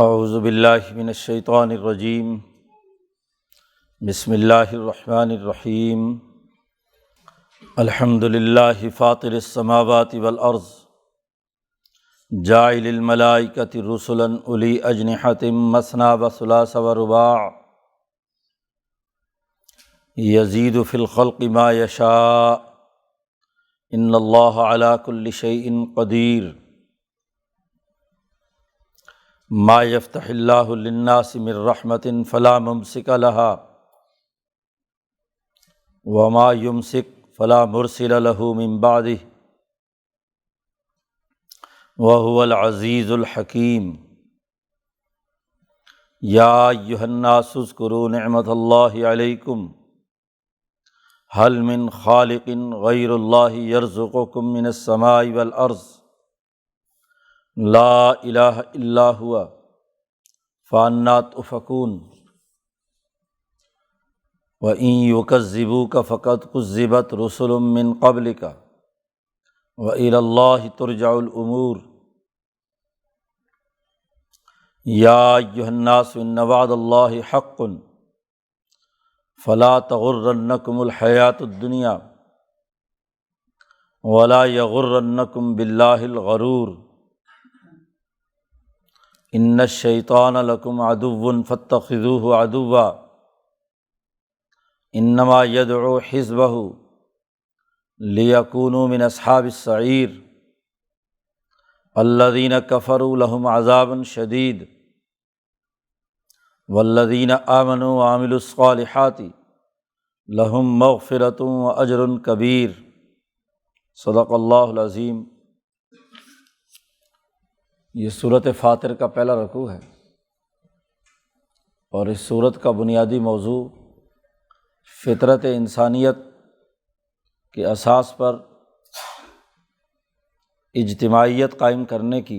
اعوذ باللہ من الشیطان الرجیم بسم اللہ الرحمن الرحیم الحمد للہ فاطر السماوات والارض جاعل الملائکۃ رسلا اولی اجنحۃ مثنی وثلاث ورباع یزید فی الخلق ما یشاء ان اللہ علی کل شیء قدیر ما یفتح اللہ للناس من رحمۃ فلا ممسک لها وما یمسک فلا مرسل له من بعدہ وهو العزیز الحکیم یا ایھا الناس اذکروا نعمت اللہ علیکم هل من خالق غیر اللہ یرزقکم من السماء والارض لا الہ الا هو فأنی تؤفکون وإن یکذبوک فقد کذبت رسل من قبلک وإلی اللہ ترجع الأمور یا ایھا الناس ان وعد اللہ حق فلا تغرنکم الحیاۃ الدنیا ولا یغرنکم باللہ الغرور ان الشیطان لکم عدو فاتخذوہ عدوا انما یدعو حزبہ لیکونوا من اصحاب السعیر الذین کفروا لهم عذاب شدید والذین آمنوا وعملوا الصالحات لهم مغفرۃ واجر کبیر صدق اللہ العظیم۔ یہ سورۃ فاطر کا پہلا رکوع ہے اور اس سورت کا بنیادی موضوع فطرت انسانیت کے اساس پر اجتماعیت قائم کرنے کی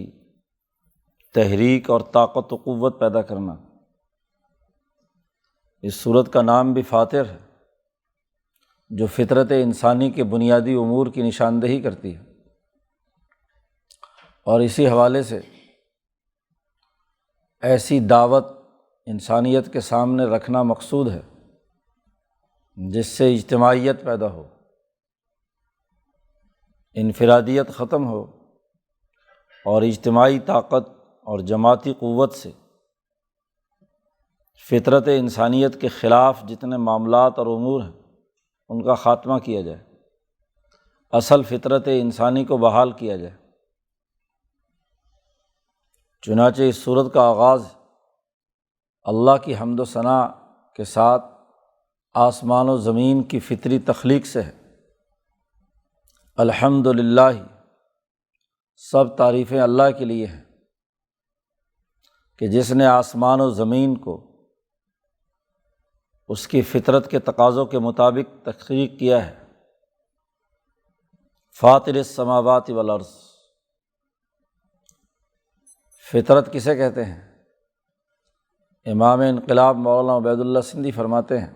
تحریک اور طاقت و قوت پیدا کرنا۔ اس سورت کا نام بھی فاطر ہے جو فطرت انسانی کے بنیادی امور کی نشاندہی کرتی ہے، اور اسی حوالے سے ایسی دعوت انسانیت کے سامنے رکھنا مقصود ہے جس سے اجتماعیت پیدا ہو، انفرادیت ختم ہو اور اجتماعی طاقت اور جماعتی قوت سے فطرت انسانیت کے خلاف جتنے معاملات اور امور ہیں ان کا خاتمہ کیا جائے، اصل فطرت انسانی کو بحال کیا جائے۔ چنانچہ اس سورت کا آغاز اللہ کی حمد و ثناء کے ساتھ آسمان و زمین کی فطری تخلیق سے ہے۔ الحمد للہ، سب تعریفیں اللہ کے لیے ہیں کہ جس نے آسمان و زمین کو اس کی فطرت کے تقاضوں کے مطابق تخلیق کیا ہے۔ فاطر السماوات والارض، فطرت کسے کہتے ہیں؟ امام انقلاب مولانا عبید اللہ سندھی فرماتے ہیں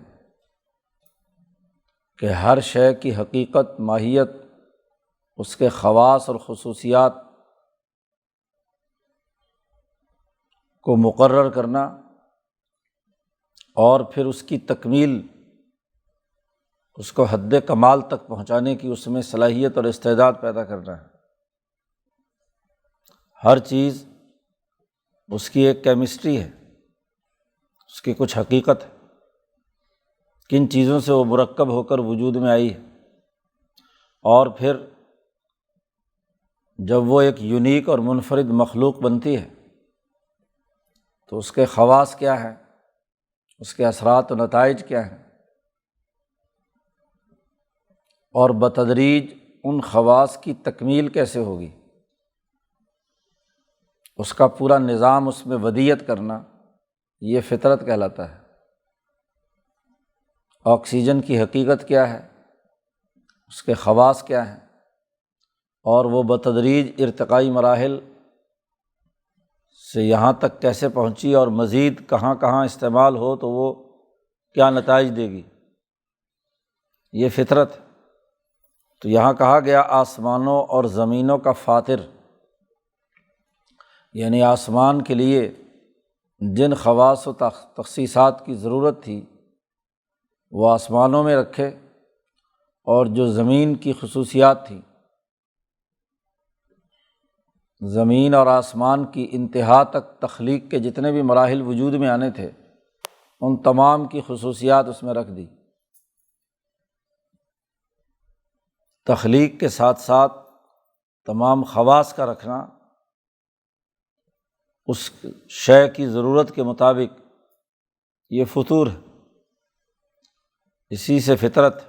کہ ہر شے کی حقیقت، ماہیت، اس کے خواص اور خصوصیات کو مقرر کرنا اور پھر اس کی تکمیل، اس کو حد کمال تک پہنچانے کی اس میں صلاحیت اور استعداد پیدا کرنا ہے۔ ہر چیز اس کی ایک کیمسٹری ہے، اس کی کچھ حقیقت ہے، کن چیزوں سے وہ مرکب ہو کر وجود میں آئی ہے، اور پھر جب وہ ایک یونیک اور منفرد مخلوق بنتی ہے تو اس کے خواص کیا ہیں، اس کے اثرات و نتائج کیا ہیں، اور بتدریج ان خواص کی تکمیل کیسے ہوگی، اس کا پورا نظام اس میں ودیت کرنا، یہ فطرت کہلاتا ہے۔ آکسیجن کی حقیقت کیا ہے، اس کے خواص کیا ہیں، اور وہ بتدریج ارتقائی مراحل سے یہاں تک کیسے پہنچی اور مزید کہاں کہاں استعمال ہو تو وہ کیا نتائج دے گی، یہ فطرت۔ تو یہاں کہا گیا آسمانوں اور زمینوں کا فاطر، یعنی آسمان کے لیے جن خواص و تخصیصات کی ضرورت تھی وہ آسمانوں میں رکھے، اور جو زمین کی خصوصیات تھیں، زمین اور آسمان کی انتہا تک تخلیق کے جتنے بھی مراحل وجود میں آنے تھے ان تمام کی خصوصیات اس میں رکھ دی۔ تخلیق کے ساتھ ساتھ تمام خواص کا رکھنا، اس شے کی ضرورت کے مطابق، یہ فطور ہے، اسی سے فطرت۔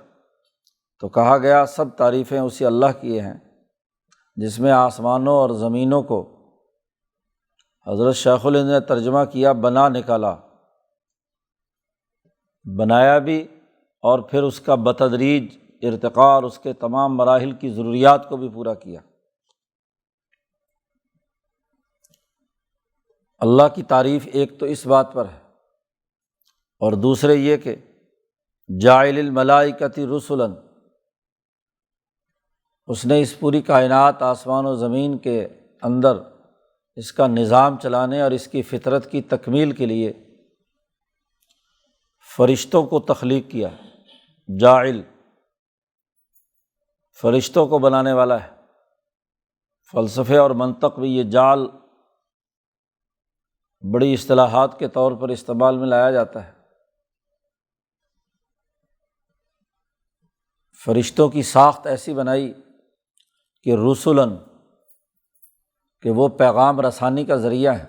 تو کہا گیا سب تعریفیں اسی اللہ کی ہیں جس میں آسمانوں اور زمینوں کو حضرت شیخ الہند نے ترجمہ کیا بنا نکالا، بنایا بھی اور پھر اس کا بتدریج ارتقاء اور اس کے تمام مراحل کی ضروریات کو بھی پورا کیا۔ اللہ کی تعریف ایک تو اس بات پر ہے، اور دوسرے یہ کہ جاعل الملائکۃ رسلا، اس نے اس پوری کائنات آسمان و زمین کے اندر اس کا نظام چلانے اور اس کی فطرت کی تکمیل کے لیے فرشتوں کو تخلیق کیا۔ جاعل فرشتوں کو بنانے والا ہے۔ فلسفے اور منطق میں یہ جعل بڑی اصطلاحات کے طور پر استعمال میں لایا جاتا ہے۔ فرشتوں کی ساخت ایسی بنائی کہ رسلاً، کہ وہ پیغام رسانی کا ذریعہ ہے۔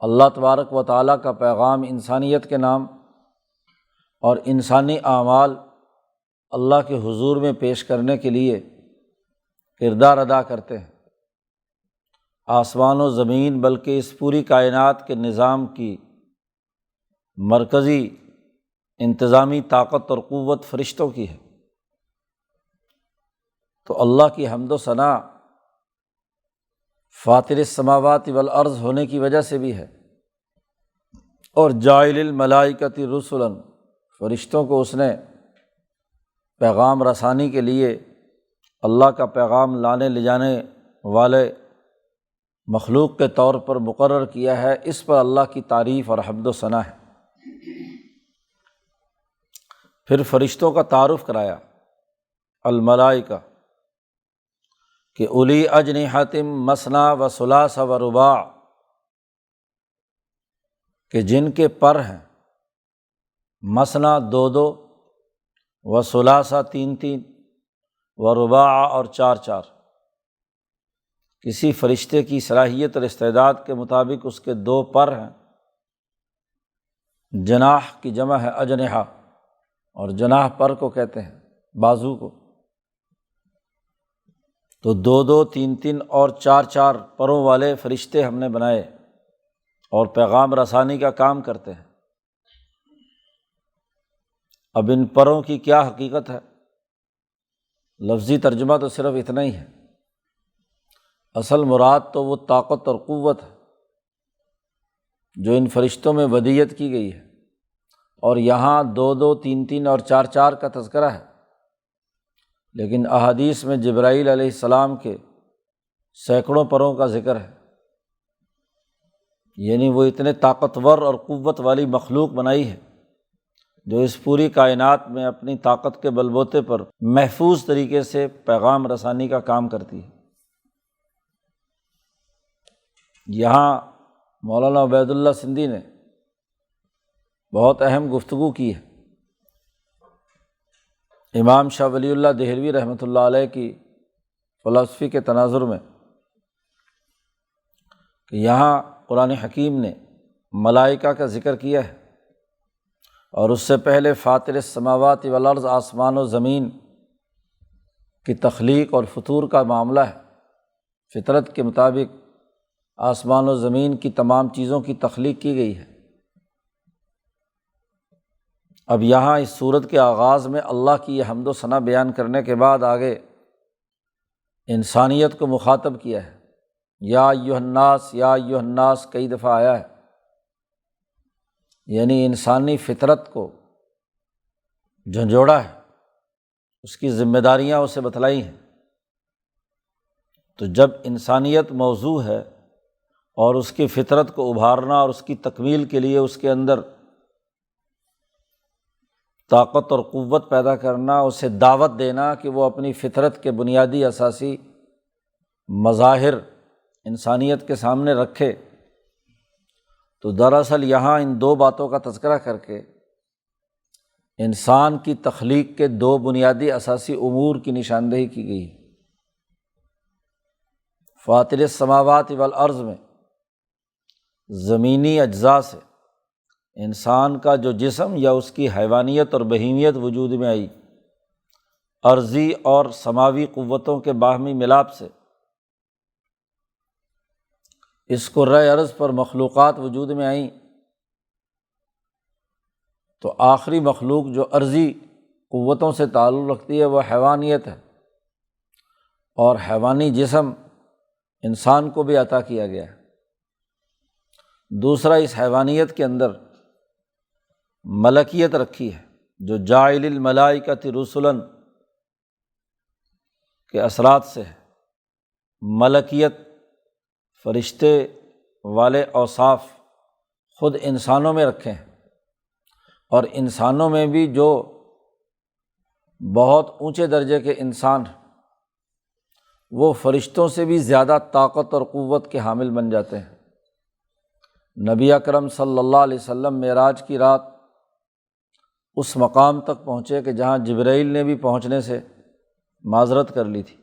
اللہ تبارک و تعالیٰ کا پیغام انسانیت کے نام اور انسانی اعمال اللہ کے حضور میں پیش کرنے کے لیے کردار ادا کرتے ہیں۔ آسمان و زمین بلکہ اس پوری کائنات کے نظام کی مرکزی انتظامی طاقت اور قوت فرشتوں کی ہے۔ تو اللہ کی حمد و ثنا فاطر السماوات والارض ہونے کی وجہ سے بھی ہے، اور جاعل الملائکۃ رسلا، فرشتوں کو اس نے پیغام رسانی کے لیے اللہ کا پیغام لانے لے جانے والے مخلوق کے طور پر مقرر کیا ہے۔ اس پر اللہ کی تعریف اور حمد و ثنا ہے۔ پھر فرشتوں کا تعارف کرایا، الملائکہ، کہ اولی اجنحۃ مثنی و ثلاث و رباع، کہ جن کے پر ہیں مثنی دو دو، و ثلاثہ تین تین، و رباع اور چار چار۔ کسی فرشتے کی صلاحیت اور استعداد کے مطابق اس کے دو پر ہیں۔ جناح کی جمع ہے اجنحہ، اور جناح پر کو کہتے ہیں، بازو کو۔ تو دو دو تین تین اور چار چار پروں والے فرشتے ہم نے بنائے، اور پیغام رسانی کا کام کرتے ہیں۔ اب ان پروں کی کیا حقیقت ہے؟ لفظی ترجمہ تو صرف اتنا ہی ہے، اصل مراد تو وہ طاقت اور قوت ہے جو ان فرشتوں میں ودیت کی گئی ہے۔ اور یہاں دو دو تین تین اور چار چار کا تذکرہ ہے، لیکن احادیث میں جبرائیل علیہ السلام کے سینکڑوں پروں کا ذکر ہے، یعنی وہ اتنے طاقتور اور قوت والی مخلوق بنائی ہے جو اس پوری کائنات میں اپنی طاقت کے بل بوتے پر محفوظ طریقے سے پیغام رسانی کا کام کرتی ہے۔ یہاں مولانا عبید اللہ سندھی نے بہت اہم گفتگو کی ہے۔ امام شاہ ولی اللہ دہلوی رحمۃ اللہ علیہ کی فلسفی کے تناظر میں، کہ یہاں قرآن حکیم نے ملائکہ کا ذکر کیا ہے، اور اس سے پہلے فاطر السماوات والارض، آسمان و زمین کی تخلیق اور فطور کا معاملہ ہے۔ فطرت کے مطابق آسمان و زمین کی تمام چیزوں کی تخلیق کی گئی ہے۔ اب یہاں اس سورت کے آغاز میں اللہ کی یہ حمد و ثنا بیان کرنے کے بعد آگے انسانیت کو مخاطب کیا ہے۔ یا ایھا الناس، یا ایھا الناس کئی دفعہ آیا ہے، یعنی انسانی فطرت کو جھنجھوڑا ہے، اس کی ذمہ داریاں اسے بتلائی ہیں۔ تو جب انسانیت موضوع ہے اور اس کی فطرت کو ابھارنا اور اس کی تکمیل کے لیے اس کے اندر طاقت اور قوت پیدا کرنا، اسے دعوت دینا کہ وہ اپنی فطرت کے بنیادی اساسی مظاہر انسانیت کے سامنے رکھے۔ تو دراصل یہاں ان دو باتوں کا تذکرہ کر کے انسان کی تخلیق کے دو بنیادی اساسی امور کی نشاندہی کی گئی ہے۔ فاطر السماوات والارض میں زمینی اجزاء سے انسان کا جو جسم یا اس کی حیوانیت اور بہیمیت وجود میں آئی، ارضی اور سماوی قوتوں کے باہمی ملاپ سے اس کو رہ ارض پر مخلوقات وجود میں آئیں، تو آخری مخلوق جو ارضی قوتوں سے تعلق رکھتی ہے وہ حیوانیت ہے، اور حیوانی جسم انسان کو بھی عطا کیا گیا ہے۔ دوسرا، اس حیوانیت کے اندر ملکیت رکھی ہے، جو جاعل الملائکۃ رسلاً کے اثرات سے ہے۔ ملکیت، فرشتے والے اوصاف خود انسانوں میں رکھے ہیں، اور انسانوں میں بھی جو بہت اونچے درجے کے انسان ہیں وہ فرشتوں سے بھی زیادہ طاقت اور قوت کے حامل بن جاتے ہیں۔ نبی اکرم صلی اللہ علیہ وسلم معراج کی رات اس مقام تک پہنچے کہ جہاں جبرائیل نے بھی پہنچنے سے معذرت کر لی تھی،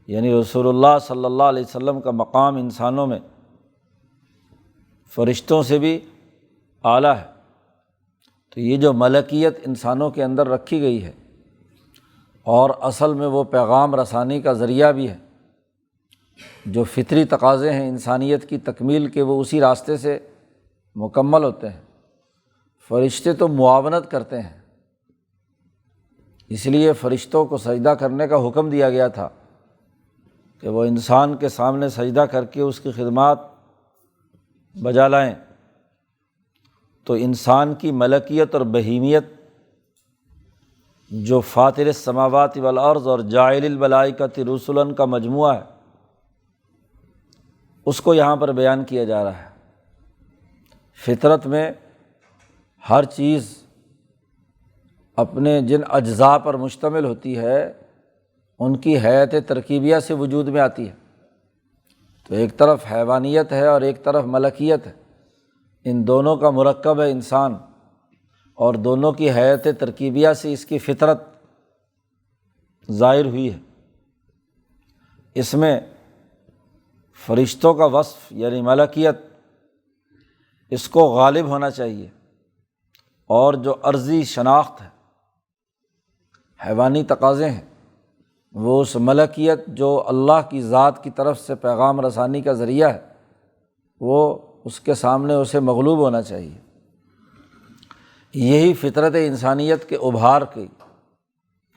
یعنی رسول اللہ صلی اللہ علیہ وسلم کا مقام انسانوں میں فرشتوں سے بھی اعلیٰ ہے۔ تو یہ جو ملکیت انسانوں کے اندر رکھی گئی ہے، اور اصل میں وہ پیغام رسانی کا ذریعہ بھی ہے، جو فطری تقاضے ہیں انسانیت کی تکمیل کے وہ اسی راستے سے مکمل ہوتے ہیں۔ فرشتے تو معاونت کرتے ہیں، اس لیے فرشتوں کو سجدہ کرنے کا حکم دیا گیا تھا کہ وہ انسان کے سامنے سجدہ کر کے اس کی خدمات بجا لائیں۔ تو انسان کی ملکیت اور بہیمیت جو فاطر السماوات والارض اور جاعل الملائکۃ رسلاً کا مجموعہ ہے، اس کو یہاں پر بیان کیا جا رہا ہے۔ فطرت میں ہر چیز اپنے جن اجزاء پر مشتمل ہوتی ہے ان کی حیت ترکیبیہ سے وجود میں آتی ہے۔ تو ایک طرف حیوانیت ہے اور ایک طرف ملکیت ہے، ان دونوں کا مرکب ہے انسان، اور دونوں کی حیت ترکیبیہ سے اس کی فطرت ظاہر ہوئی ہے۔ اس میں فرشتوں کا وصف یعنی ملکیت، اس کو غالب ہونا چاہیے، اور جو عرضی شناخت ہے، حیوانی تقاضے ہیں، وہ اس ملکیت جو اللہ کی ذات کی طرف سے پیغام رسانی کا ذریعہ ہے، وہ اس کے سامنے اسے مغلوب ہونا چاہیے۔ یہی فطرت انسانیت کے ابھار کی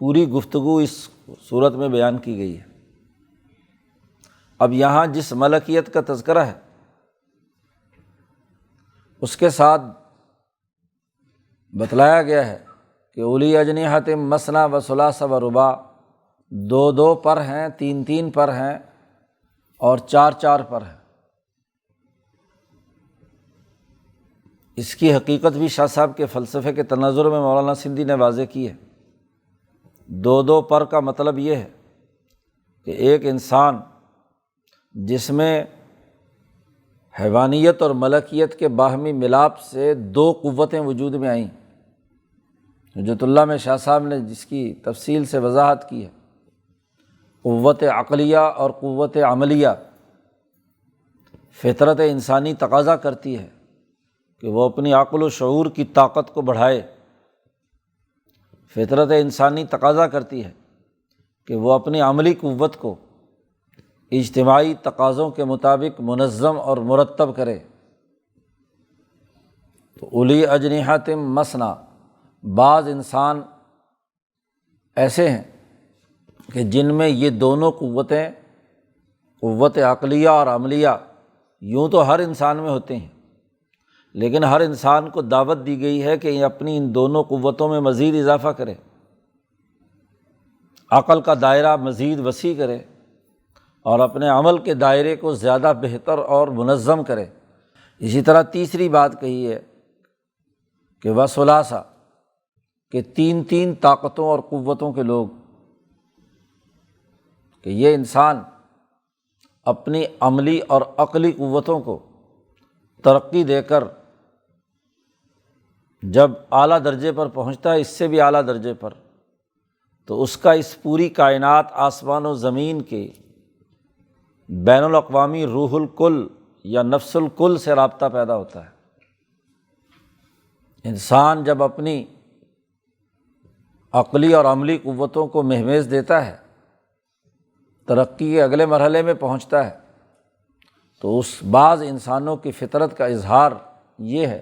پوری گفتگو اس صورت میں بیان کی گئی ہے۔ اب یہاں جس ملکیت کا تذکرہ ہے اس کے ساتھ بتلایا گیا ہے کہ اولی اجنحۃ مثنی و ثلاث و رباع، دو دو پر ہیں، تین تین پر ہیں، اور چار چار پر ہیں۔ اس کی حقیقت بھی شاہ صاحب کے فلسفے کے تناظر میں مولانا سندھی نے واضح کی ہے۔ دو دو پر کا مطلب یہ ہے کہ ایک انسان جس میں حیوانیت اور ملکیت کے باہمی ملاپ سے دو قوتیں وجود میں آئیں، حجت اللہ میں شاہ صاحب نے جس کی تفصیل سے وضاحت کی ہے، قوت عقلیہ اور قوت عملیہ۔ فطرت انسانی تقاضا کرتی ہے کہ وہ اپنی عقل و شعور کی طاقت کو بڑھائے، فطرت انسانی تقاضا کرتی ہے کہ وہ اپنی عملی قوت کو اجتماعی تقاضوں کے مطابق منظم اور مرتب کرے۔ تو اولی اجنحۃ مثنی، بعض انسان ایسے ہیں کہ جن میں یہ دونوں قوتیں، قوت عقلیہ اور عملیہ، یوں تو ہر انسان میں ہوتے ہیں، لیکن ہر انسان کو دعوت دی گئی ہے کہ یہ اپنی ان دونوں قوتوں میں مزید اضافہ کرے، عقل کا دائرہ مزید وسیع کرے، اور اپنے عمل کے دائرے کو زیادہ بہتر اور منظم کرے۔ اسی طرح تیسری بات کہی ہے کہ وثلاثہ، کہ تین تین طاقتوں اور قوتوں کے لوگ، کہ یہ انسان اپنی عملی اور عقلی قوتوں کو ترقی دے کر جب اعلیٰ درجے پر پہنچتا ہے، اس سے بھی اعلیٰ درجے پر، تو اس کا اس پوری کائنات آسمان و زمین کے بین الاقوامی روح الکل یا نفس الکل سے رابطہ پیدا ہوتا ہے۔ انسان جب اپنی عقلی اور عملی قوتوں کو مہمیز دیتا ہے، ترقی کے اگلے مرحلے میں پہنچتا ہے، تو اس بعض انسانوں کی فطرت کا اظہار یہ ہے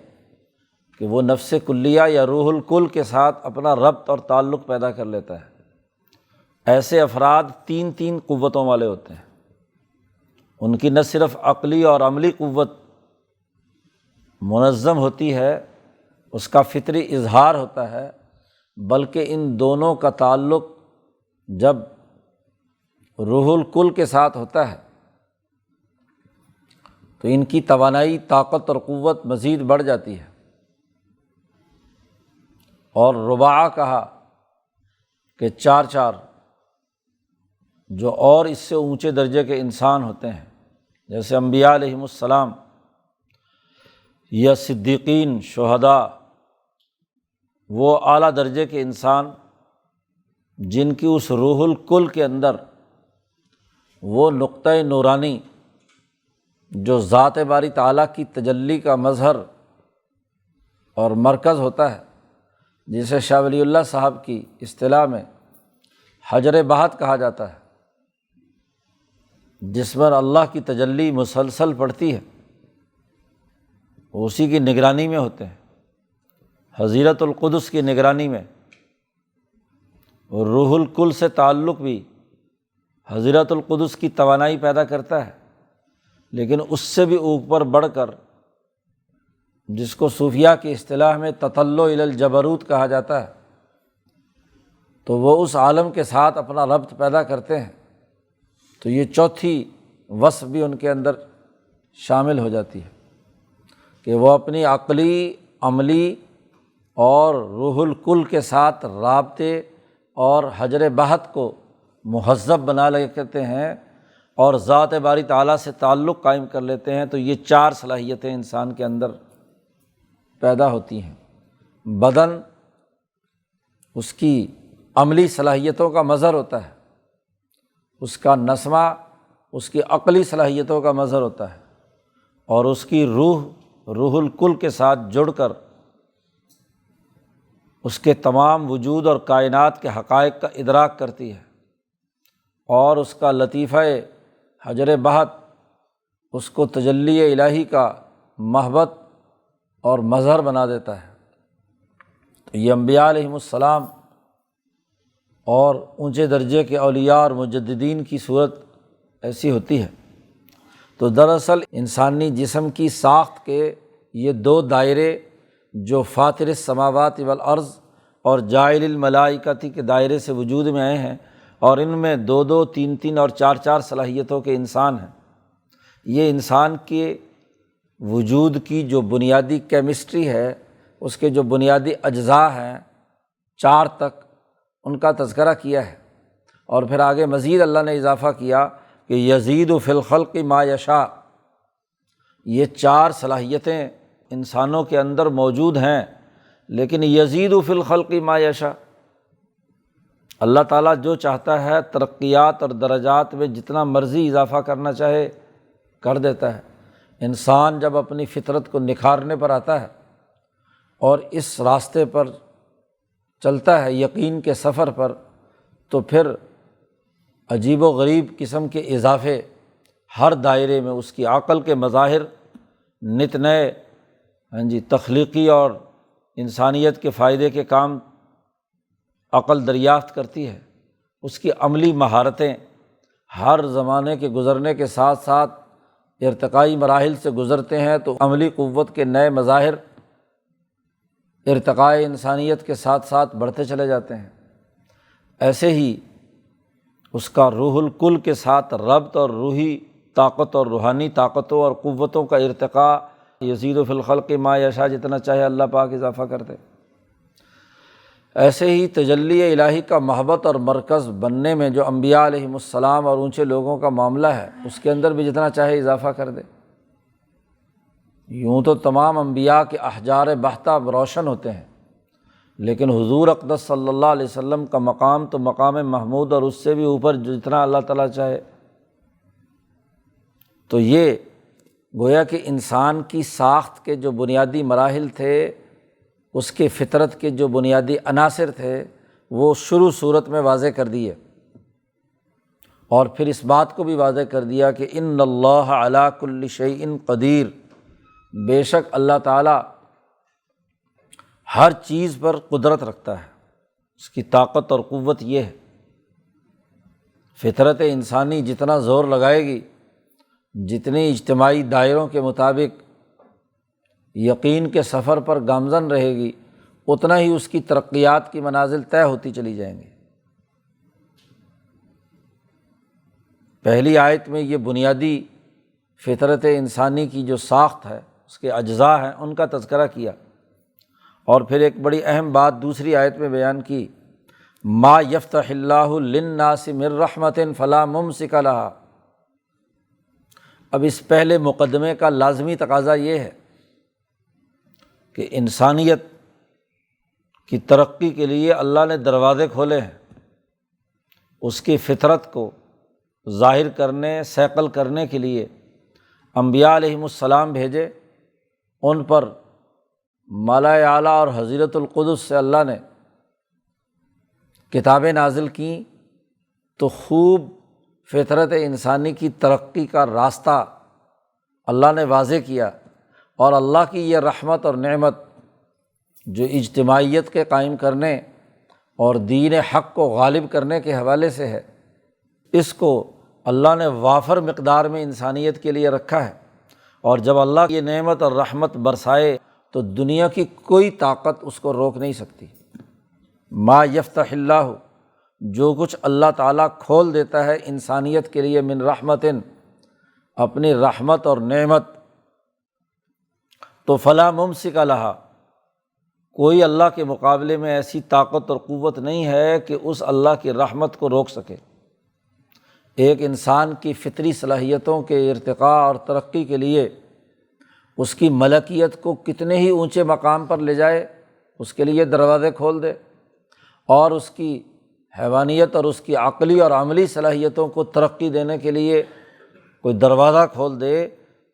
کہ وہ نفس کلیہ یا روح الکل کے ساتھ اپنا ربط اور تعلق پیدا کر لیتا ہے۔ ایسے افراد تین تین قوتوں والے ہوتے ہیں، ان کی نہ صرف عقلی اور عملی قوت منظم ہوتی ہے، اس کا فطری اظہار ہوتا ہے، بلکہ ان دونوں کا تعلق جب روح الکل کے ساتھ ہوتا ہے تو ان کی توانائی، طاقت اور قوت مزید بڑھ جاتی ہے۔ اور رباع کہا کہ چار چار جو اور اس سے اونچے درجے کے انسان ہوتے ہیں، جیسے انبیاء علیہم السلام یا صدیقین، شہداء، وہ اعلیٰ درجے کے انسان جن کی اس روح الکل کے اندر وہ نقطۂ نورانی جو ذات باری تعالیٰ کی تجلی کا مظہر اور مرکز ہوتا ہے، جسے شاہ ولی اللہ صاحب کی اصطلاح میں حجر بہت کہا جاتا ہے، جس پر اللہ کی تجلی مسلسل پڑتی ہے، اسی کی نگرانی میں ہوتے ہیں، حضیرت القدس کی نگرانی میں۔ اور روح الکل سے تعلق بھی حضرت القدس کی توانائی پیدا کرتا ہے، لیکن اس سے بھی اوپر بڑھ کر جس کو صوفیہ کی اصطلاح میں تطلع الی الجبروت کہا جاتا ہے، تو وہ اس عالم کے ساتھ اپنا ربط پیدا کرتے ہیں، تو یہ چوتھی وصف بھی ان کے اندر شامل ہو جاتی ہے کہ وہ اپنی عقلی، عملی اور روح الکل کے ساتھ رابطے اور حجر بہت کو مہذب بنا لیتے ہیں اور ذات باری تعالیٰ سے تعلق قائم کر لیتے ہیں۔ تو یہ چار صلاحیتیں انسان کے اندر پیدا ہوتی ہیں۔ بدن اس کی عملی صلاحیتوں کا مظہر ہوتا ہے، اس کا نسمہ اس کی عقلی صلاحیتوں کا مظہر ہوتا ہے، اور اس کی روح الکل کے ساتھ جڑ کر اس کے تمام وجود اور کائنات کے حقائق کا ادراک کرتی ہے، اور اس کا لطیفہ حجر بہت اس کو تجلی الہی کا محبت اور مظہر بنا دیتا ہے۔ تو یہ انبیاء علیہم السلام اور اونچے درجے کے اولیاء اور مجددین کی صورت ایسی ہوتی ہے۔ تو دراصل انسانی جسم کی ساخت کے یہ دو دائرے جو فاطر السماوات والارض اور جاعل الملائکۃ کے دائرے سے وجود میں آئے ہیں، اور ان میں دو دو، تین تین اور چار چار صلاحیتوں کے انسان ہیں، یہ انسان کے وجود کی جو بنیادی کیمسٹری ہے، اس کے جو بنیادی اجزاء ہیں، چار تک ان کا تذکرہ کیا ہے، اور پھر آگے مزید اللہ نے اضافہ کیا کہ یزید فی الخلق ما یشاء۔ یہ چار صلاحیتیں انسانوں کے اندر موجود ہیں، لیکن یزید فی الخلق ما یشاء، اللہ تعالیٰ جو چاہتا ہے ترقیات اور درجات میں جتنا مرضی اضافہ کرنا چاہے کر دیتا ہے۔ انسان جب اپنی فطرت کو نکھارنے پر آتا ہے اور اس راستے پر چلتا ہے، یقین کے سفر پر، تو پھر عجیب و غریب قسم کے اضافے ہر دائرے میں اس کی عقل کے مظاہر نت نئے تخلیقی اور انسانیت کے فائدے کے کام عقل دریافت کرتی ہے۔ اس کی عملی مہارتیں ہر زمانے کے گزرنے کے ساتھ ساتھ ارتقائی مراحل سے گزرتے ہیں، تو عملی قوت کے نئے مظاہر ارتقاء انسانیت کے ساتھ ساتھ بڑھتے چلے جاتے ہیں۔ ایسے ہی اس کا روح الکل کے ساتھ ربط اور روحی طاقت اور روحانی طاقتوں اور قوتوں کا ارتقاء، یزید فی الخلق ما یشاء، جتنا چاہے اللہ پاک اضافہ کر دے۔ ایسے ہی تجلی الہی کا محبت اور مرکز بننے میں جو انبیاء علیہم السلام اور اونچے لوگوں کا معاملہ ہے، اس کے اندر بھی جتنا چاہے اضافہ کر دے۔ یوں تو تمام انبیاء کے احجار بہتہ روشن ہوتے ہیں، لیکن حضور اقدس صلی اللہ علیہ وسلم کا مقام تو مقام محمود، اور اس سے بھی اوپر جتنا اللہ تعالیٰ چاہے۔ تو یہ گویا کہ انسان کی ساخت کے جو بنیادی مراحل تھے، اس کے فطرت کے جو بنیادی عناصر تھے، وہ شروع صورت میں واضح کر دیے، اور پھر اس بات کو بھی واضح کر دیا کہ ان اللہ علی کل شیء قدیر، بے شک اللہ تعالیٰ ہر چیز پر قدرت رکھتا ہے، اس کی طاقت اور قوت یہ ہے۔ فطرت انسانی جتنا زور لگائے گی، جتنی اجتماعی دائروں کے مطابق یقین کے سفر پر گامزن رہے گی، اتنا ہی اس کی ترقیات کی منازل طے ہوتی چلی جائیں گی۔ پہلی آیت میں یہ بنیادی فطرت انسانی کی جو ساخت ہے، اس کے اجزاء ہیں، ان کا تذکرہ کیا، اور پھر ایک بڑی اہم بات دوسری آیت میں بیان کی، ما یفتح اللہ للناس من رحمت فلا ممسک لہا۔ اب اس پہلے مقدمے کا لازمی تقاضا یہ ہے کہ انسانیت کی ترقی کے لیے اللہ نے دروازے کھولے ہیں، اس کی فطرت کو ظاہر کرنے، صیقل کرنے کے لیے انبیاء علیہم السلام بھیجے، ان پر ملائے اعلیٰ اور حضرت القدس سے اللہ نے کتابیں نازل کیں، تو خوب فطرت انسانی کی ترقی کا راستہ اللہ نے واضح کیا، اور اللہ کی یہ رحمت اور نعمت جو اجتماعیت کے قائم کرنے اور دین حق کو غالب کرنے کے حوالے سے ہے، اس کو اللہ نے وافر مقدار میں انسانیت کے لیے رکھا ہے، اور جب اللہ کی یہ نعمت اور رحمت برسائے تو دنیا کی کوئی طاقت اس کو روک نہیں سکتی۔ ما یفتح اللہ، جو کچھ اللہ تعالیٰ کھول دیتا ہے انسانیت کے لیے، من رحمت، اپنی رحمت اور نعمت، تو فلا ممسک لہا، کوئی اللہ کے مقابلے میں ایسی طاقت اور قوت نہیں ہے کہ اس اللہ کی رحمت کو روک سکے۔ ایک انسان کی فطری صلاحیتوں کے ارتقاء اور ترقی کے لیے اس کی ملکیت کو کتنے ہی اونچے مقام پر لے جائے، اس کے لیے دروازے کھول دے، اور اس کی حیوانیت اور اس کی عقلی اور عملی صلاحیتوں کو ترقی دینے کے لیے کوئی دروازہ کھول دے،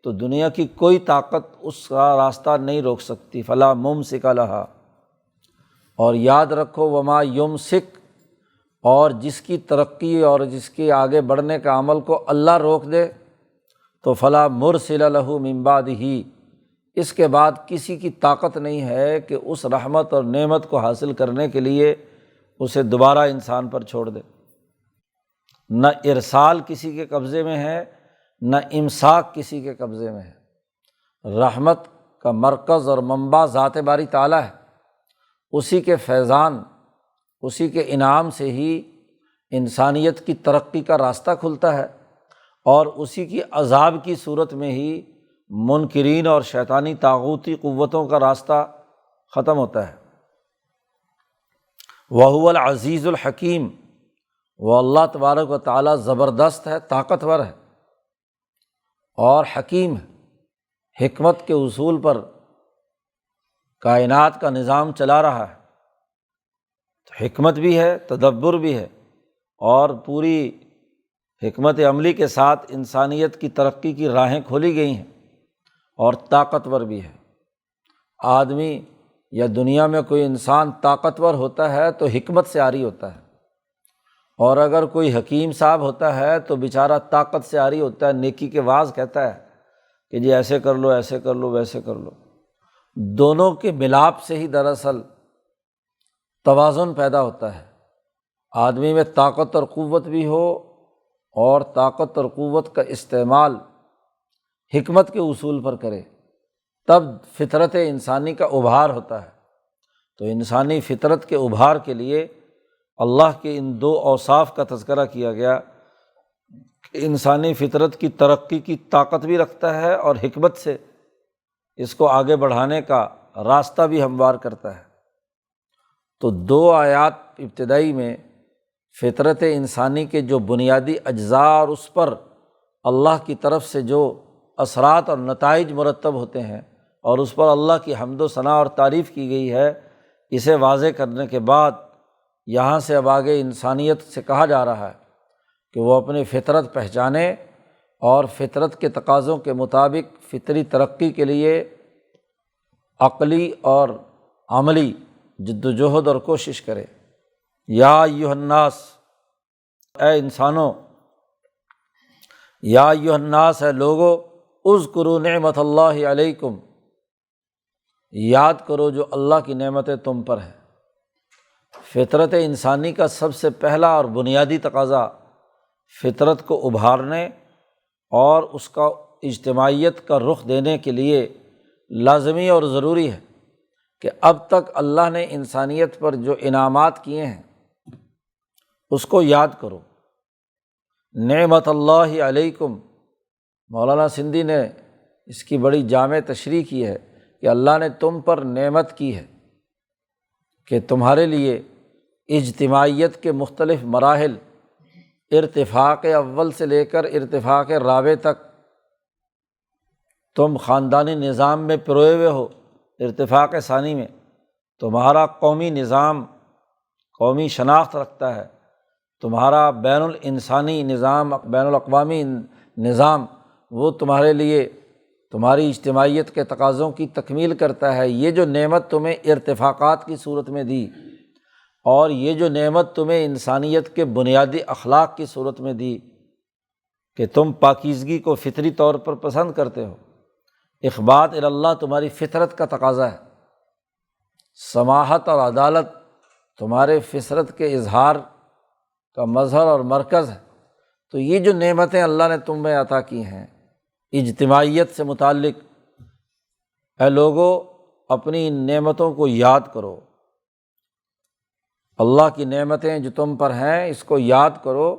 تو دنیا کی کوئی طاقت اس کا راستہ نہیں روک سکتی۔ فلا ممسک لہا۔ اور یاد رکھو، وما یمسک، اور جس کی ترقی اور جس کے آگے بڑھنے کا عمل کو اللہ روک دے تو فلا مرسل لہ من بعدہ، اس کے بعد کسی کی طاقت نہیں ہے کہ اس رحمت اور نعمت کو حاصل کرنے کے لیے اسے دوبارہ انسان پر چھوڑ دے۔ نہ ارسال کسی کے قبضے میں ہے، نہ امساک کسی کے قبضے میں ہے۔ رحمت کا مرکز اور منبع ذات باری تعالیٰ ہے، اسی کے فیضان، اسی کے انعام سے ہی انسانیت کی ترقی کا راستہ کھلتا ہے، اور اسی کی عذاب کی صورت میں ہی منکرین اور شیطانی طاغوتی قوتوں کا راستہ ختم ہوتا ہے۔ وَهُوَ الْعَزِيزُ الْحَكِيمُ، وہ اللہ تبارک و تعالیٰ زبردست ہے، طاقتور ہے اور حکیم ہے، حکمت کے اصول پر کائنات کا نظام چلا رہا ہے۔ تو حکمت بھی ہے، تدبر بھی ہے، اور پوری حکمت عملی کے ساتھ انسانیت کی ترقی کی راہیں کھولی گئی ہیں، اور طاقتور بھی ہے۔ آدمی یا دنیا میں کوئی انسان طاقتور ہوتا ہے تو حکمت سے عاری ہوتا ہے، اور اگر کوئی حکیم صاحب ہوتا ہے تو بیچارہ طاقت سے عاری ہوتا ہے، نیکی کے واعظ کہتا ہے کہ جی ایسے کر لو، ایسے کر لو، ویسے کر لو۔ دونوں کے ملاپ سے ہی دراصل توازن پیدا ہوتا ہے۔ آدمی میں طاقت اور قوت بھی ہو، اور طاقت اور قوت کا استعمال حکمت کے اصول پر کرے، تب فطرت انسانی کا ابھار ہوتا ہے۔ تو انسانی فطرت کے ابھار کے لیے اللہ کے ان دو اوصاف کا تذکرہ کیا گیا کہ انسانی فطرت کی ترقی کی طاقت بھی رکھتا ہے اور حکمت سے اس کو آگے بڑھانے کا راستہ بھی ہموار کرتا ہے۔ تو دو آیات ابتدائی میں فطرت انسانی کے جو بنیادی اجزاء اور اس پر اللہ کی طرف سے جو اثرات اور نتائج مرتب ہوتے ہیں اور اس پر اللہ کی حمد و ثنا اور تعریف کی گئی ہے، اسے واضح کرنے کے بعد یہاں سے اب آگے انسانیت سے کہا جا رہا ہے کہ وہ اپنی فطرت پہچانے اور فطرت کے تقاضوں کے مطابق فطری ترقی کے لیے عقلی اور عملی جد و جہد اور کوشش کرے۔ یا ایھا الناس، اے انسانوں، یا ایھا الناس، اے لوگو، اذکروا نعمت اللہ علیکم، یاد کرو جو اللہ کی نعمتیں تم پر ہیں۔ فطرت انسانی کا سب سے پہلا اور بنیادی تقاضا فطرت کو ابھارنے اور اس کا اجتماعیت کا رخ دینے کے لیے لازمی اور ضروری ہے کہ اب تک اللہ نے انسانیت پر جو انعامات کیے ہیں اس کو یاد کرو۔ نعمت اللہ علیکم، مولانا سندھی نے اس کی بڑی جامع تشریح کی ہے کہ اللہ نے تم پر نعمت کی ہے کہ تمہارے لیے اجتماعیت کے مختلف مراحل، ارتفاق اول سے لے کر ارتفاق رابع تک، تم خاندانی نظام میں پروئے ہوئے ہو، ارتفاق ثانی میں تمہارا قومی نظام قومی شناخت رکھتا ہے، تمہارا بین الانسانی نظام، بین الاقوامی نظام، وہ تمہارے لیے تمہاری اجتماعیت کے تقاضوں کی تکمیل کرتا ہے۔ یہ جو نعمت تمہیں ارتفاقات کی صورت میں دی اور یہ جو نعمت تمہیں انسانیت کے بنیادی اخلاق کی صورت میں دی کہ تم پاکیزگی کو فطری طور پر پسند کرتے ہو، اخبات اللہ تمہاری فطرت کا تقاضا ہے، سماحت اور عدالت تمہارے فطرت کے اظہار کا مظہر اور مرکز ہے۔ تو یہ جو نعمتیں اللہ نے تم میں عطا کی ہیں اجتماعیت سے متعلق، اے لوگو اپنی ان نعمتوں کو یاد کرو، اللہ کی نعمتیں جو تم پر ہیں اس کو یاد کرو،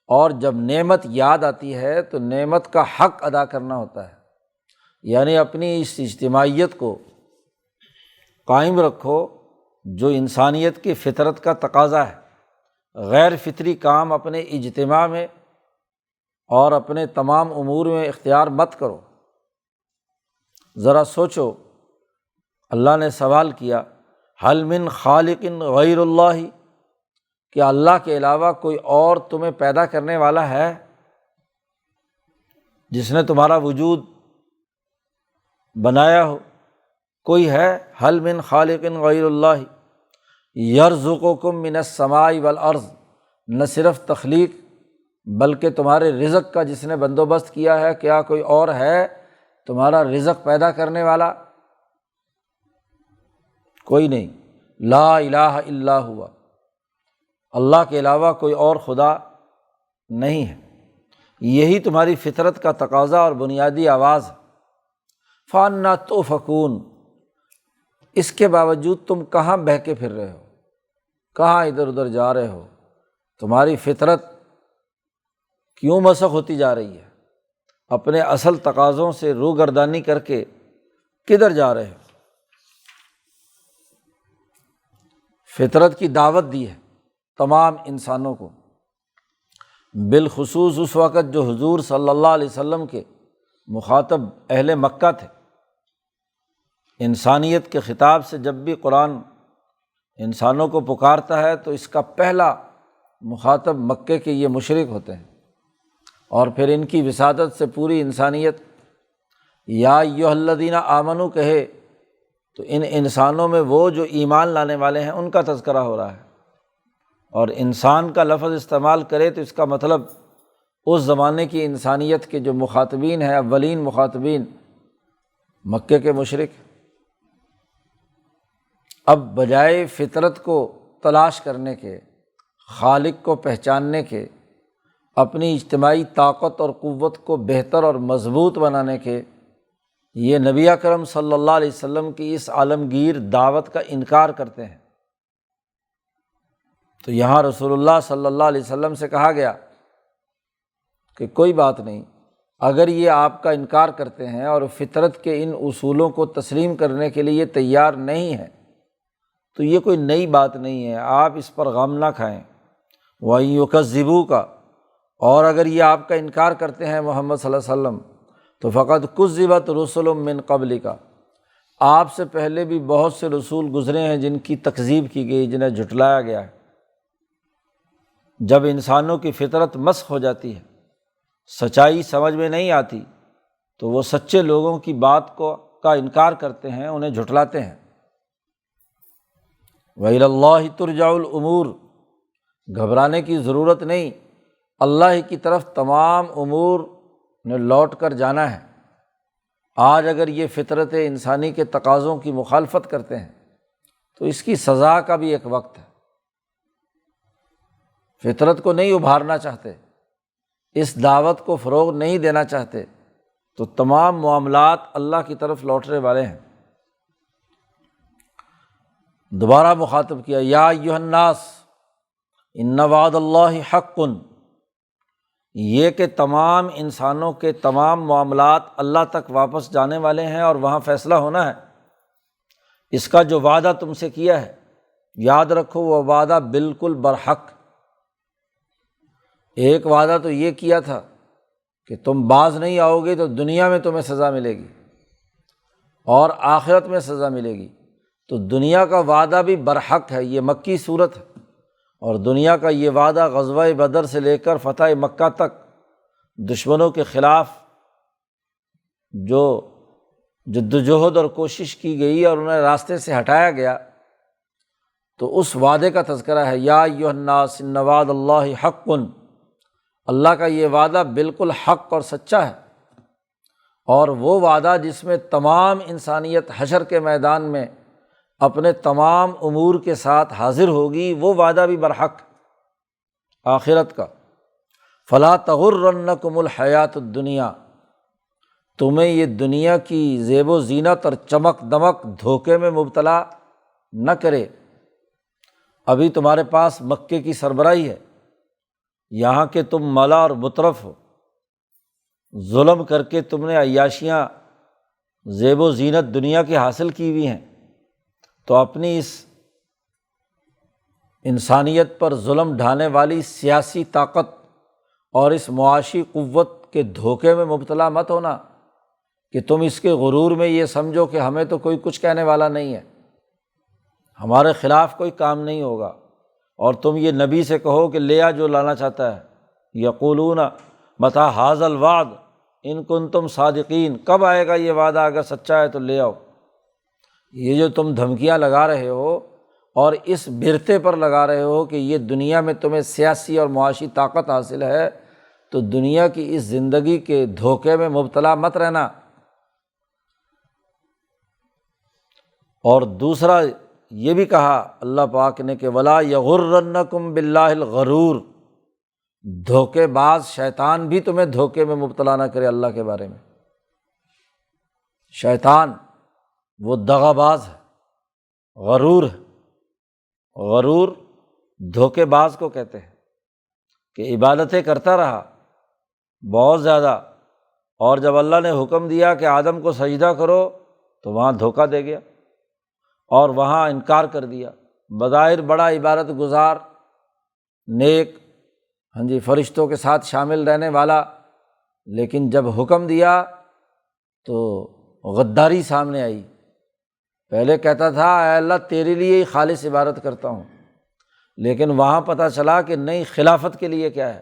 اور جب نعمت یاد آتی ہے تو نعمت کا حق ادا کرنا ہوتا ہے، یعنی اپنی اس اجتماعیت کو قائم رکھو جو انسانیت کی فطرت کا تقاضا ہے۔ غیر فطری کام اپنے اجتماع میں اور اپنے تمام امور میں اختیار مت کرو۔ ذرا سوچو، اللہ نے سوال کیا حل من خالق غیر اللہ، کیا اللہ کے علاوہ کوئی اور تمہیں پیدا کرنے والا ہے جس نے تمہارا وجود بنایا ہو؟ کوئی ہے؟ حل من خالق غیر اللہ یرزقکم من السماء والارض، نہ صرف تخلیق بلکہ تمہارے رزق کا جس نے بندوبست کیا ہے، کیا کوئی اور ہے تمہارا رزق پیدا کرنے والا؟ کوئی نہیں۔ لا الہ الا ہوا، اللہ کے علاوہ کوئی اور خدا نہیں ہے۔ یہی تمہاری فطرت کا تقاضا اور بنیادی آواز ہے۔ فَأَنَّىٰ تُؤْفَكُونَ، اس کے باوجود تم کہاں بہہ کے پھر رہے ہو، کہاں ادھر ادھر جا رہے ہو؟ تمہاری فطرت کیوں مسخ ہوتی جا رہی ہے؟ اپنے اصل تقاضوں سے روگردانی کر کے کدھر جا رہے ہو؟ فطرت کی دعوت دی ہے تمام انسانوں کو، بالخصوص اس وقت جو حضور صلی اللہ علیہ وسلم کے مخاطب اہل مکہ تھے۔ انسانیت کے خطاب سے جب بھی قرآن انسانوں کو پکارتا ہے تو اس کا پہلا مخاطب مکے کے یہ مشرک ہوتے ہیں، اور پھر ان کی وساطت سے پوری انسانیت یا ایھا الذین آمنوا کہے تو ان انسانوں میں وہ جو ایمان لانے والے ہیں ان کا تذکرہ ہو رہا ہے، اور انسان کا لفظ استعمال کرے تو اس کا مطلب اس زمانے کی انسانیت کے جو مخاطبین ہیں، اولین مخاطبین مکے کے مشرک۔ اب بجائے فطرت کو تلاش کرنے کے، خالق کو پہچاننے کے، اپنی اجتماعی طاقت اور قوت کو بہتر اور مضبوط بنانے کے، یہ نبی اکرم صلی اللہ علیہ وسلم کی اس عالمگیر دعوت کا انکار کرتے ہیں۔ تو یہاں رسول اللہ صلی اللہ علیہ وسلم سے کہا گیا کہ کوئی بات نہیں، اگر یہ آپ کا انکار کرتے ہیں اور فطرت کے ان اصولوں کو تسلیم کرنے کے لیے تیار نہیں ہیں تو یہ کوئی نئی بات نہیں ہے، آپ اس پر غم نہ کھائیں۔ وَإِن يُكَذِّبُوكَ، اور اگر یہ آپ کا انکار کرتے ہیں محمد صلی اللہ علیہ وسلم تو فقد كُذِّبَتْ رُسُلٌ مِّن قَبْلِكَ، آپ سے پہلے بھی بہت سے رسول گزرے ہیں جن کی تکذیب کی گئی، جنہیں جھٹلایا گیا ہے۔ جب انسانوں کی فطرت مسخ ہو جاتی ہے، سچائی سمجھ میں نہیں آتی، تو وہ سچے لوگوں کی بات کا انکار کرتے ہیں، انہیں جھٹلاتے ہیں۔ وَإِلَى اللَّهِ تُرْجَعُ الْأُمُورُ، گھبرانے کی ضرورت نہیں، اللہ کی طرف تمام امور نے لوٹ کر جانا ہے۔ آج اگر یہ فطرت انسانی کے تقاضوں کی مخالفت کرتے ہیں تو اس کی سزا کا بھی ایک وقت ہے۔ فطرت کو نہیں ابھارنا چاہتے، اس دعوت کو فروغ نہیں دینا چاہتے، تو تمام معاملات اللہ کی طرف لوٹنے والے ہیں۔ دوبارہ مخاطب کیا، یا ایھا الناس ان وعد اللہ حق، یہ کہ تمام انسانوں کے تمام معاملات اللہ تک واپس جانے والے ہیں اور وہاں فیصلہ ہونا ہے۔ اس کا جو وعدہ تم سے کیا ہے، یاد رکھو وہ وعدہ بالکل برحق۔ ایک وعدہ تو یہ کیا تھا کہ تم باز نہیں آؤ گے تو دنیا میں تمہیں سزا ملے گی اور آخرت میں سزا ملے گی، تو دنیا کا وعدہ بھی برحق ہے، یہ مکی صورت ہے، اور دنیا کا یہ وعدہ غزوہ بدر سے لے کر فتح مکہ تک دشمنوں کے خلاف جو جدوجہد اور کوشش کی گئی اور انہیں راستے سے ہٹایا گیا، تو اس وعدے کا تذکرہ ہے، یا ایھا الناس ان وعد اللہ حق، اللہ کا یہ وعدہ بالکل حق اور سچا ہے، اور وہ وعدہ جس میں تمام انسانیت حشر کے میدان میں اپنے تمام امور کے ساتھ حاضر ہوگی، وہ وعدہ بھی برحق آخرت کا۔ فلا تغرنکم الحیات الدنیا، تمہیں یہ دنیا کی زیب و زینت اور چمک دمک دھوکے میں مبتلا نہ کرے۔ ابھی تمہارے پاس مکے کی سربراہی ہے، یہاں کے تم ملا اور مترف ہو، ظلم کر کے تم نے عیاشیاں زیب و زینت دنیا کی حاصل کی ہوئی ہیں، تو اپنی اس انسانیت پر ظلم ڈھانے والی سیاسی طاقت اور اس معاشی قوت کے دھوکے میں مبتلا مت ہونا کہ تم اس کے غرور میں یہ سمجھو کہ ہمیں تو کوئی کچھ کہنے والا نہیں ہے، ہمارے خلاف کوئی کام نہیں ہوگا، اور تم یہ نبی سے کہو کہ لے آ جو لانا چاہتا ہے۔ یقولون متی ھذا الوعد ان کنتم صادقین، کب آئے گا یہ وعدہ، اگر سچا ہے تو لے آؤ۔ یہ جو تم دھمکیاں لگا رہے ہو اور اس بھرتے پر لگا رہے ہو کہ یہ دنیا میں تمہیں سیاسی اور معاشی طاقت حاصل ہے، تو دنیا کی اس زندگی کے دھوکے میں مبتلا مت رہنا۔ اور دوسرا یہ بھی کہا اللہ پاک نے کہ ولا یغرنکم باللہ الغرور، دھوکے باز شیطان بھی تمہیں دھوکے میں مبتلا نہ کرے اللہ کے بارے میں۔ شیطان وہ دغا باز ہے، غرور ہے۔ غرور دھوکے باز کو کہتے ہیں کہ عبادتیں کرتا رہا بہت زیادہ، اور جب اللہ نے حکم دیا کہ آدم کو سجدہ کرو تو وہاں دھوکہ دے گیا اور وہاں انکار کر دیا۔ بظاہر بڑا عبادت گزار، نیک، فرشتوں کے ساتھ شامل رہنے والا، لیکن جب حکم دیا تو غداری سامنے آئی۔ پہلے کہتا تھا اے اللہ تیرے لیے ہی خالص عبادت کرتا ہوں، لیکن وہاں پتہ چلا کہ نہیں، خلافت کے لیے کیا ہے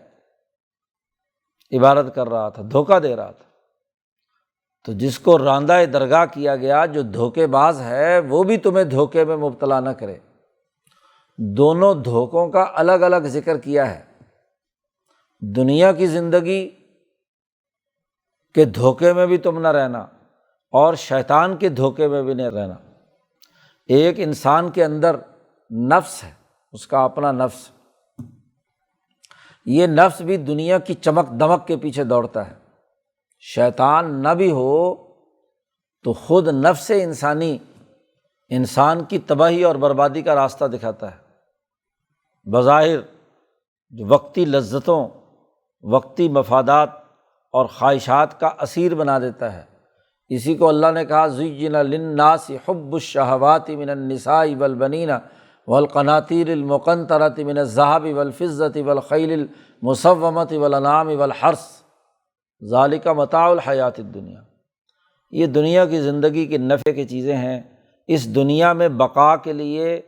عبادت کر رہا تھا، دھوکہ دے رہا تھا۔ تو جس کو راندہ درگاہ کیا گیا، جو دھوکے باز ہے، وہ بھی تمہیں دھوکے میں مبتلا نہ کرے۔ دونوں دھوکوں کا الگ الگ ذکر کیا ہے، دنیا کی زندگی کے دھوکے میں بھی تم نہ رہنا اور شیطان کے دھوکے میں بھی نہ رہنا۔ ایک انسان کے اندر نفس ہے، اس کا اپنا نفس، یہ نفس بھی دنیا کی چمک دمک کے پیچھے دوڑتا ہے۔ شیطان نہ بھی ہو تو خود نفس انسانی انسان کی تباہی اور بربادی کا راستہ دکھاتا ہے۔ بظاہر جو وقتی لذتوں، وقتی مفادات اور خواہشات کا اسیر بنا دیتا ہے۔ اسی کو اللہ نے کہا زُیِّنَ لِلنَّاسِ حُبُّ الشَّهَوَاتِ مِنَ النِّسَاءِ وَالْبَنِينَ وَالْقَنَاطِيرِ الْمُقَنطَرَةِ مِنَ الذَّهَبِ وَالْفِضَّةِ وَالْخَيْلِ الْمُسَوَّمَةِ وَالْأَنْعَامِ وَالْحَرْثِ ذَلِكَ مَتَاعُ الْحَیَاةِ الدُّنْیَا۔ یہ دنیا کی زندگی کے نفع کی چیزیں ہیں، اس دنیا میں بقا کے لیے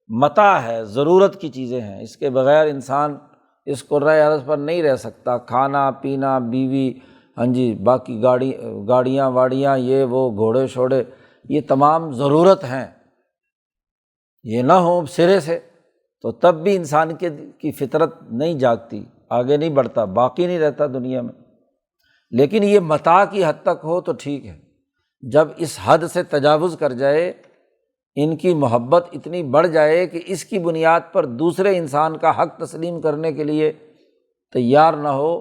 متاع ہے، ضرورت کی چیزیں ہیں، اس کے بغیر انسان اس کرۂ ارض پر نہیں رہ سکتا۔ کھانا پینا، بیوی، باقی گاڑیاں واڑیاں، یہ وہ گھوڑے شوڑے، یہ تمام ضرورت ہیں۔ یہ نہ ہو سرے سے تو تب بھی انسان کی فطرت نہیں جاگتی، آگے نہیں بڑھتا، باقی نہیں رہتا دنیا میں۔ لیکن یہ متاع کی حد تک ہو تو ٹھیک ہے، جب اس حد سے تجاوز کر جائے، ان کی محبت اتنی بڑھ جائے کہ اس کی بنیاد پر دوسرے انسان کا حق تسلیم کرنے کے لیے تیار نہ ہو،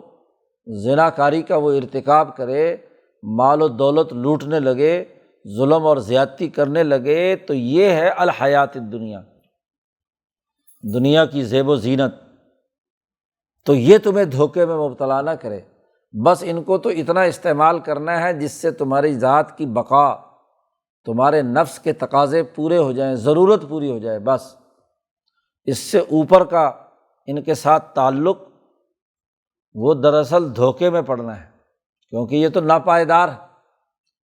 زنا کاری کا وہ ارتکاب کرے، مال و دولت لوٹنے لگے، ظلم اور زیادتی کرنے لگے، تو یہ ہے الحیات الدنیا، دنیا کی زیب و زینت۔ تو یہ تمہیں دھوکے میں مبتلا نہ کرے، بس ان کو تو اتنا استعمال کرنا ہے جس سے تمہاری ذات کی بقا، تمہارے نفس کے تقاضے پورے ہو جائیں، ضرورت پوری ہو جائے، بس۔ اس سے اوپر کا ان کے ساتھ تعلق وہ دراصل دھوکے میں پڑنا ہے، کیونکہ یہ تو ناپائیدار ہے،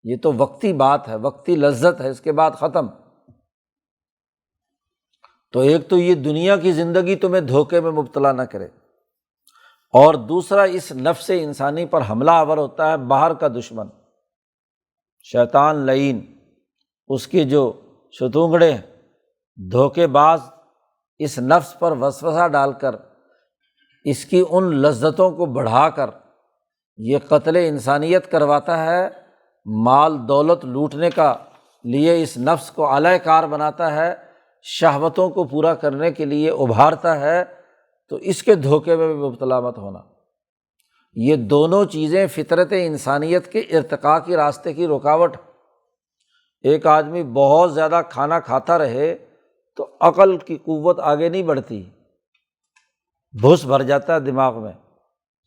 یہ تو وقتی بات ہے، وقتی لذت ہے، اس کے بعد ختم۔ تو ایک تو یہ دنیا کی زندگی تمہیں دھوکے میں مبتلا نہ کرے، اور دوسرا اس نفس انسانی پر حملہ آور ہوتا ہے باہر کا دشمن، شیطان لعین، اس کے جو شتونگڑے ہیں، دھوکے باز، اس نفس پر وسوسہ ڈال کر، اس کی ان لذتوں کو بڑھا کر یہ قتل انسانیت کرواتا ہے، مال دولت لوٹنے کا لیے اس نفس کو اعلی کار بناتا ہے، شہوتوں کو پورا کرنے کے لیے ابھارتا ہے، تو اس کے دھوکے میں بھی مبتلا مت ہونا۔ یہ دونوں چیزیں فطرت انسانیت کے ارتقاء کی راستے کی رکاوٹ۔ ایک آدمی بہت زیادہ کھانا کھاتا رہے تو عقل کی قوت آگے نہیں بڑھتی، بھس بھر جاتا ہے دماغ میں،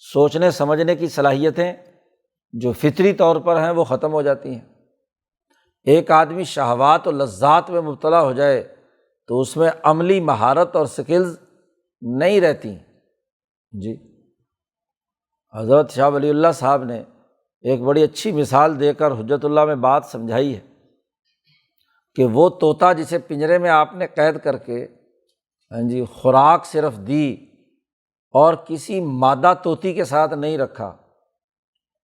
سوچنے سمجھنے کی صلاحیتیں جو فطری طور پر ہیں وہ ختم ہو جاتی ہیں۔ ایک آدمی شہوات و لذات میں مبتلا ہو جائے تو اس میں عملی مہارت اور سکلز نہیں رہتی۔ حضرت شاہ ولی اللہ صاحب نے ایک بڑی اچھی مثال دے کر حجت اللہ میں بات سمجھائی ہے کہ وہ طوطا جسے پنجرے میں آپ نے قید کر کے خوراک صرف دی اور کسی مادہ طوطی کے ساتھ نہیں رکھا،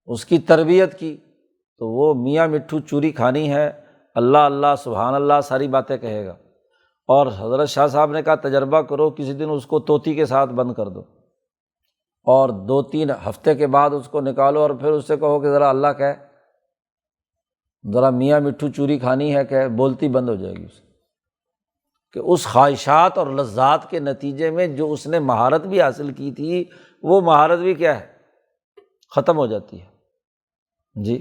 اس کی تربیت کی، تو وہ میاں مٹھو چوری کھانی ہے، اللہ اللہ سبحان اللہ ساری باتیں کہے گا۔ اور حضرت شاہ صاحب نے کہا تجربہ کرو، کسی دن اس کو طوطی کے ساتھ بند کر دو اور 2-3 ہفتے کے بعد اس کو نکالو اور پھر اس سے کہو کہ ذرا اللہ کہے، ذرا میاں مٹھو چوری کھانی ہے کہ بولتی بند ہو جائے گی اس کہ اس خواہشات اور لذات کے نتیجے میں جو اس نے مہارت بھی حاصل کی تھی، وہ مہارت بھی کیا ہے، ختم ہو جاتی ہے۔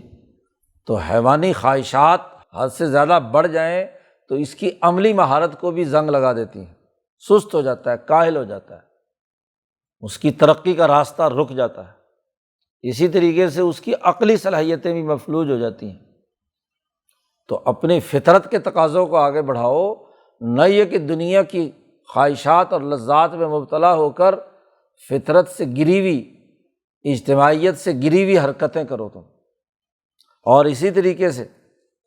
تو حیوانی خواہشات حد سے زیادہ بڑھ جائیں تو اس کی عملی مہارت کو بھی زنگ لگا دیتی ہیں، سست ہو جاتا ہے، کاہل ہو جاتا ہے، اس کی ترقی کا راستہ رک جاتا ہے۔ اسی طریقے سے اس کی عقلی صلاحیتیں بھی مفلوج ہو جاتی ہیں۔ تو اپنی فطرت کے تقاضوں کو آگے بڑھاؤ، نہ یہ کہ دنیا کی خواہشات اور لذات میں مبتلا ہو کر فطرت سے گری ہوئی، اجتماعیت سے گری ہوئی حرکتیں کرو تم۔ اور اسی طریقے سے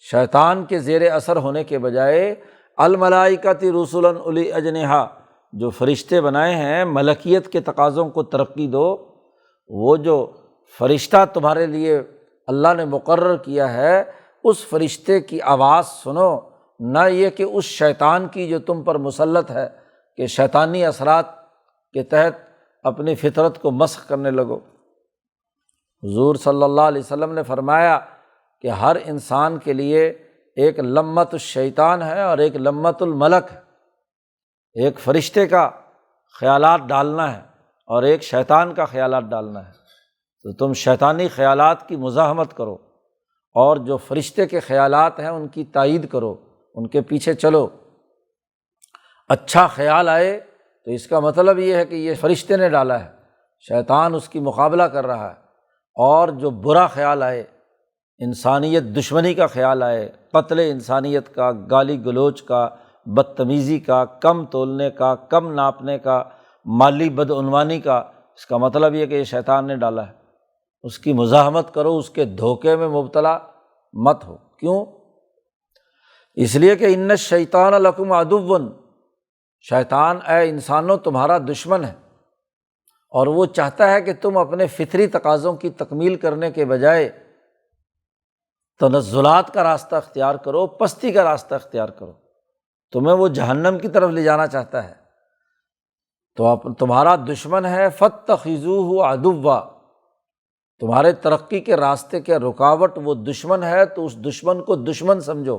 شیطان کے زیر اثر ہونے کے بجائے الملائکۃ رسلا اولی اجنحہ، جو فرشتے بنائے ہیں، ملکیت کے تقاضوں کو ترقی دو۔ وہ جو فرشتہ تمہارے لیے اللہ نے مقرر کیا ہے، اس فرشتے کی آواز سنو، نہ یہ کہ اس شیطان کی جو تم پر مسلط ہے کہ شیطانی اثرات کے تحت اپنی فطرت کو مسخ کرنے لگو۔ حضور صلی اللہ علیہ وسلم نے فرمایا کہ ہر انسان کے لیے ایک لمۃ الشیطان ہے اور ایک لمۃ الملک ہے، ایک فرشتے کا خیالات ڈالنا ہے اور ایک شیطان کا خیالات ڈالنا ہے۔ تو تم شیطانی خیالات کی مزاحمت کرو اور جو فرشتے کے خیالات ہیں ان کی تائید کرو، ان کے پیچھے چلو۔ اچھا خیال آئے تو اس کا مطلب یہ ہے کہ یہ فرشتے نے ڈالا ہے، شیطان اس کی مقابلہ کر رہا ہے، اور جو برا خیال آئے، انسانیت دشمنی کا خیال آئے، قتل انسانیت کا، گالی گلوچ کا، بدتمیزی کا، کم تولنے کا، کم ناپنے کا، مالی بدعنوانی کا، اس کا مطلب یہ کہ یہ شیطان نے ڈالا ہے۔ اس کی مزاحمت کرو، اس کے دھوکے میں مبتلا مت ہو۔ کیوں؟ اس لیے کہ ان الشیطان لکم عدو، شیطان اے انسانوں تمہارا دشمن ہے، اور وہ چاہتا ہے کہ تم اپنے فطری تقاضوں کی تکمیل کرنے کے بجائے تنزلات کا راستہ اختیار کرو، پستی کا راستہ اختیار کرو، تمہیں وہ جہنم کی طرف لے جانا چاہتا ہے، تو تمہارا دشمن ہے۔ فاتخذوہ عدوا، تمہارے ترقی کے راستے کے رکاوٹ وہ دشمن ہے، تو اس دشمن کو دشمن سمجھو۔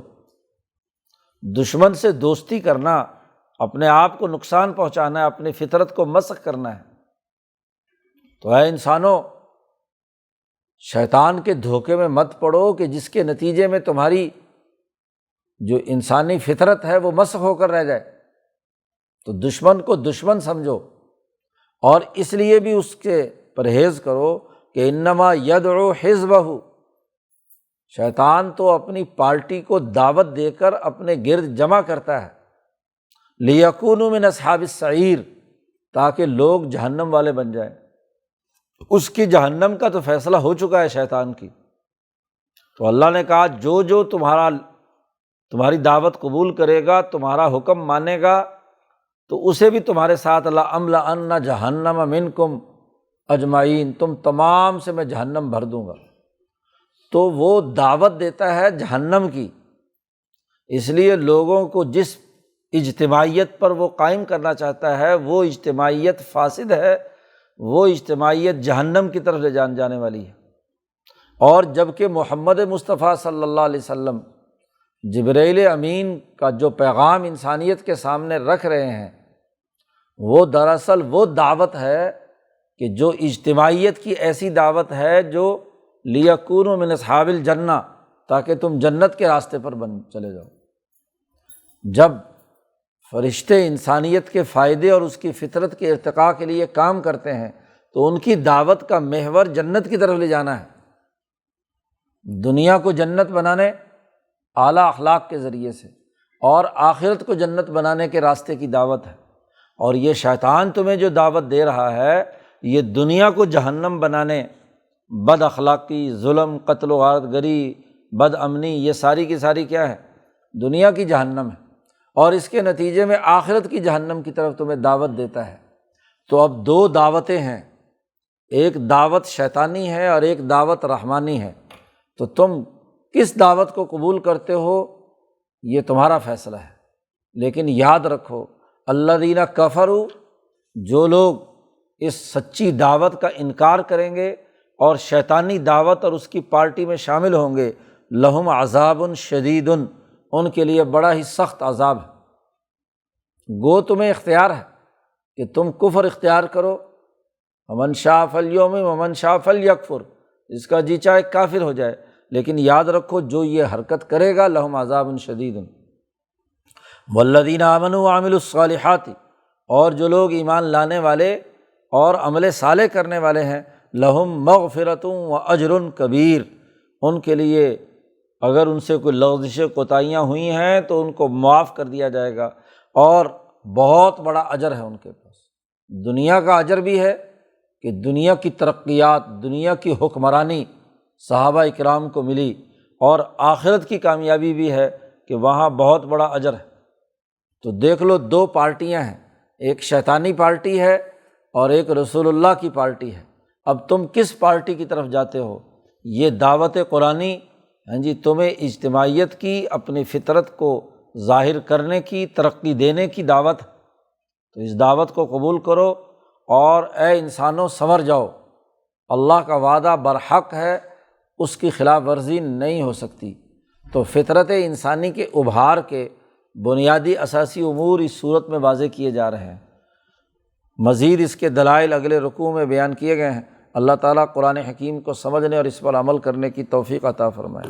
دشمن سے دوستی کرنا اپنے آپ کو نقصان پہنچانا ہے، اپنی فطرت کو مسخ کرنا ہے۔ تو اے انسانوں، شیطان کے دھوکے میں مت پڑو کہ جس کے نتیجے میں تمہاری جو انسانی فطرت ہے وہ مسخ ہو کر رہ جائے۔ تو دشمن کو دشمن سمجھو، اور اس لیے بھی اس کے پرہیز کرو کہ انما یدعو حزبہ، شیطان تو اپنی پارٹی کو دعوت دے کر اپنے گرد جمع کرتا ہے، لیکونوا من اصحاب السعیر، تاکہ لوگ جہنم والے بن جائیں۔ اس کی جہنم کا تو فیصلہ ہو چکا ہے شیطان کی۔ تو اللہ نے کہا جو جو تمہاری دعوت قبول کرے گا، تمہارا حکم مانے گا، تو اسے بھی تمہارے ساتھ لَأَمْلَأَنَّ جَهَنَّمَ مِنْكُمْ اجمعین، تم تمام سے میں جہنم بھر دوں گا۔ تو وہ دعوت دیتا ہے جہنم کی، اس لیے لوگوں کو جس اجتماعیت پر وہ قائم کرنا چاہتا ہے وہ اجتماعیت فاسد ہے، وہ اجتماعیت جہنم کی طرف لے جانے والی ہے۔ اور جبکہ محمد مصطفیٰ صلی اللہ علیہ وسلم جبرائیل امین کا جو پیغام انسانیت کے سامنے رکھ رہے ہیں، وہ دراصل وہ دعوت ہے کہ جو اجتماعیت کی ایسی دعوت ہے جو لیکونوا من اصحاب الجنہ، تاکہ تم جنت کے راستے پر چلے جاؤ۔ جب فرشتے انسانیت کے فائدے اور اس کی فطرت کے ارتقاء کے لیے کام کرتے ہیں تو ان کی دعوت کا محور جنت کی طرف لے جانا ہے، دنیا کو جنت بنانے اعلیٰ اخلاق کے ذریعے سے، اور آخرت کو جنت بنانے کے راستے کی دعوت ہے۔ اور یہ شیطان تمہیں جو دعوت دے رہا ہے یہ دنیا کو جہنم بنانے، بد اخلاقی، ظلم، قتل و غارت گری، بد امنی، یہ ساری کی ساری کیا ہے؟ دنیا کی جہنم ہے، اور اس کے نتیجے میں آخرت کی جہنم کی طرف تمہیں دعوت دیتا ہے۔ تو اب دو دعوتیں ہیں، ایک دعوت شیطانی ہے اور ایک دعوت رحمانی ہے، تو تم کس دعوت کو قبول کرتے ہو یہ تمہارا فیصلہ ہے۔ لیکن یاد رکھو الذین کفروا، جو لوگ اس سچی دعوت کا انکار کریں گے اور شیطانی دعوت اور اس کی پارٹی میں شامل ہوں گے، لہم عذاب شدید، ان کے لیے بڑا ہی سخت عذاب ہے۔ گو تمہیں اختیار ہے کہ تم کفر اختیار کرو، ومن شاء فلیؤمن ومن شاء فلیکفر، جس کا جی چاہے کافر ہو جائے، لیکن یاد رکھو جو یہ حرکت کرے گا لہم عذاب شدید۔ والذین آمنوا وعملوا الصالحات، اور جو لوگ ایمان لانے والے اور عمل صالح کرنے والے ہیں، لہم مغفرۃ واجر کبیر، ان کے لیے اگر ان سے کوئی لغزشیں کوتاہیاں ہوئی ہیں تو ان کو معاف کر دیا جائے گا، اور بہت بڑا اجر ہے ان کے پاس۔ دنیا کا اجر بھی ہے کہ دنیا کی ترقیات، دنیا کی حکمرانی صحابہ اکرام کو ملی، اور آخرت کی کامیابی بھی ہے کہ وہاں بہت بڑا اجر ہے۔ تو دیکھ لو دو پارٹیاں ہیں، ایک شیطانی پارٹی ہے اور ایک رسول اللہ کی پارٹی ہے۔ اب تم کس پارٹی کی طرف جاتے ہو؟ یہ دعوت قرآنی تمہیں اجتماعیت کی، اپنی فطرت کو ظاہر کرنے کی، ترقی دینے کی دعوت ہے۔ تو اس دعوت کو قبول کرو، اور اے انسانوں سنور جاؤ، اللہ کا وعدہ برحق ہے، اس کی خلاف ورزی نہیں ہو سکتی۔ تو فطرت انسانی کے ابھار کے بنیادی اساسی امور اس صورت میں واضح کیے جا رہے ہیں۔ مزید اس کے دلائل اگلے رکوع میں بیان کیے گئے ہیں۔ اللہ تعالیٰ قرآن حکیم کو سمجھنے اور اس پر عمل کرنے کی توفیق عطا فرمائے۔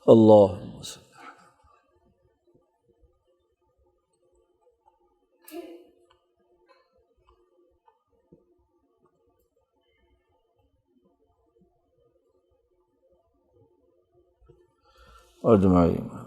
اللہم صل۔ اجمعین۔